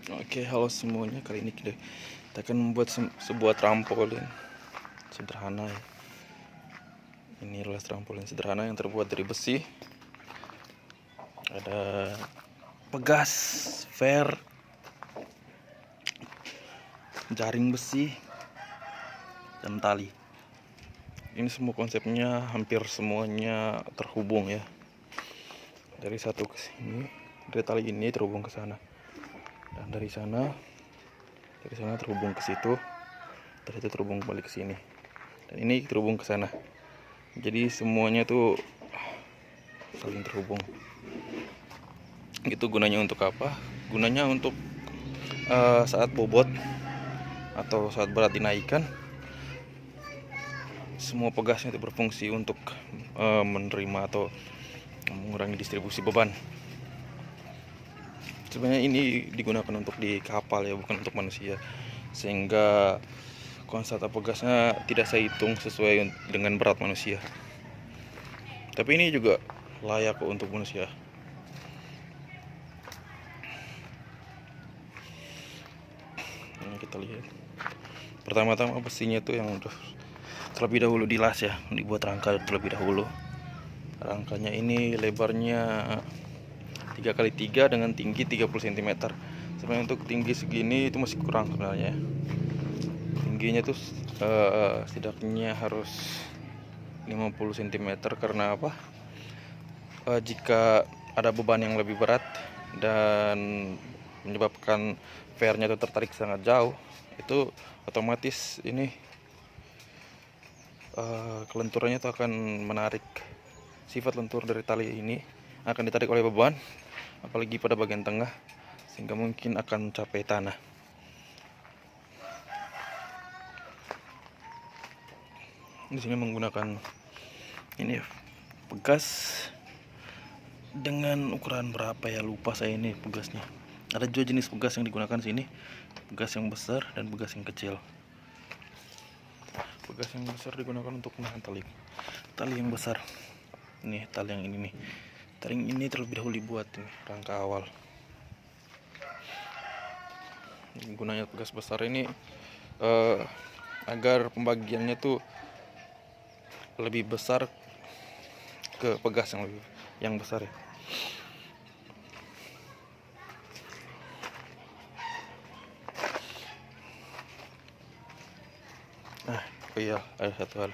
Oke, halo semuanya. Kali ini kita akan membuat sebuah trampolin sederhana ya. Ini adalah trampolin sederhana yang terbuat dari besi. Ada pegas, fer, jaring besi, dan tali. Ini semua konsepnya hampir semuanya terhubung ya. Dari satu ke sini, dari tali ini terhubung ke sana. Dan dari sana terhubung ke situ. Dari itu terhubung balik ke sini. Dan ini terhubung ke sana. Jadi semuanya tuh saling terhubung. Itu gunanya untuk apa? Gunanya untuk saat bobot atau saat berat dinaikkan, semua pegasnya itu berfungsi untuk menerima atau mengurangi distribusi beban. Sebenarnya ini digunakan untuk di kapal ya, bukan untuk manusia, sehingga konstanta pegasnya tidak saya hitung sesuai dengan berat manusia. Tapi ini juga layak untuk manusia. Ini kita lihat. Pertama-tama besinya tuh yang terlebih dahulu dilas ya, dibuat rangka terlebih dahulu. Rangkanya ini lebarnya 3x3 dengan tinggi 30 cm. Sebenarnya untuk tinggi segini itu masih kurang sebenarnya. Tingginya tuh setidaknya harus 50 cm. Karena apa? Jika ada beban yang lebih berat dan menyebabkan fairnya itu tertarik sangat jauh, itu otomatis ini kelenturannya itu akan menarik. Sifat lentur dari tali ini akan ditarik oleh beban, apalagi pada bagian tengah, sehingga mungkin akan mencapai tanah. Di sini menggunakan ini pegas dengan ukuran berapa ya, lupa saya ini pegasnya. Ada dua jenis pegas yang digunakan sini, pegas yang besar dan pegas yang kecil. Pegas yang besar digunakan untuk menahan tali yang besar. Nih tali yang ini nih. Tali ini terlebih dahulu dibuat ini rangka awal. Gunanya pegas besar ini agar pembagiannya tuh lebih besar ke pegas yang besar ya. Oh iya, ada satu hal.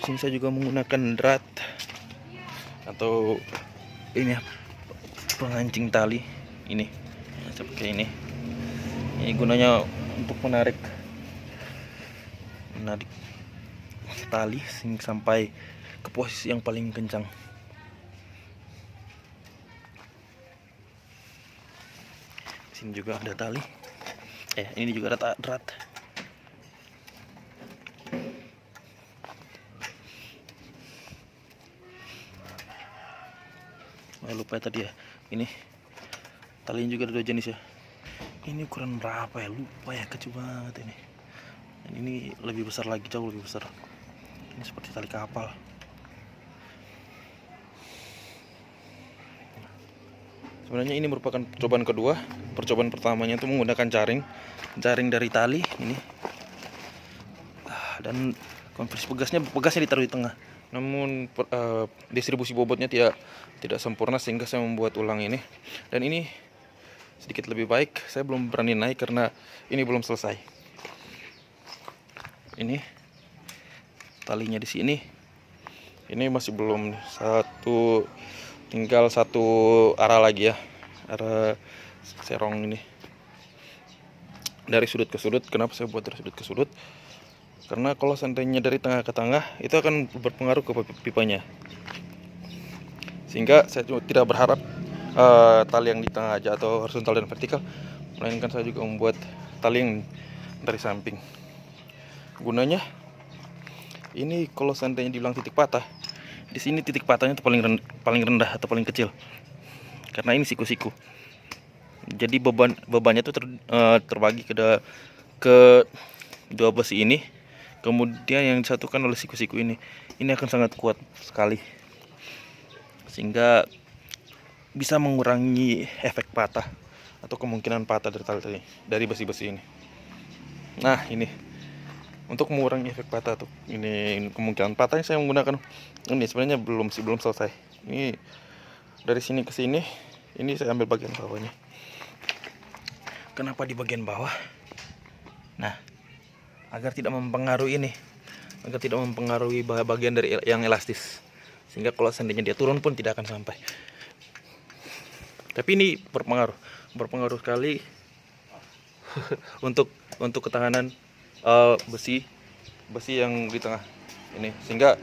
Di sini saya juga menggunakan drat atau ini pengancing tali ini seperti ini. Ini gunanya untuk menarik tali sampai ke posisi yang paling kencang. Di sini juga ada tali. Ini juga ada drat. Lupa ya tadi ya. Ini talinya juga ada dua jenis ya. Ini ukuran berapa ya? Lupa ya, kecil banget ini. Dan ini lebih besar lagi, jauh lebih besar. Ini seperti tali kapal. Sebenarnya ini merupakan percobaan kedua. Percobaan pertamanya itu menggunakan jaring dari tali ini. Dan konversi pegasnya ditaruh di tengah. Namun distribusi bobotnya tidak sempurna, sehingga saya membuat ulang ini. Dan ini sedikit lebih baik. Saya belum berani naik karena ini belum selesai. Ini talinya di sini. Ini masih belum tinggal satu arah lagi ya, arah serong ini dari sudut ke sudut. Kenapa saya buat dari sudut ke sudut? Karena kalau seandainya dari tengah ke tengah, itu akan berpengaruh ke pipanya, sehingga saya tidak berharap tali yang di tengah aja atau horizontal dan vertikal, melainkan saya juga membuat tali yang dari samping. Gunanya ini kalau seandainya dibilang titik patah, di sini titik patahnya itu paling rendah atau paling kecil, karena ini siku-siku. Jadi bebannya itu terbagi ke dua besi ini, kemudian yang disatukan oleh siku-siku ini akan sangat kuat sekali, sehingga bisa mengurangi efek patah atau kemungkinan patah dari tali dari besi-besi ini. Nah, ini untuk mengurangi efek patah tuh, ini kemungkinan patahnya saya menggunakan ini. Sebenarnya belum selesai. Ini dari sini ke sini, ini saya ambil bagian bawahnya. Kenapa di bagian bawah? Nah, agar tidak mempengaruhi ini, agar tidak mempengaruhi bagian dari yang elastis, sehingga kalau seandainya dia turun pun tidak akan sampai. Tapi ini berpengaruh sekali untuk ketahanan besi yang di tengah ini, sehingga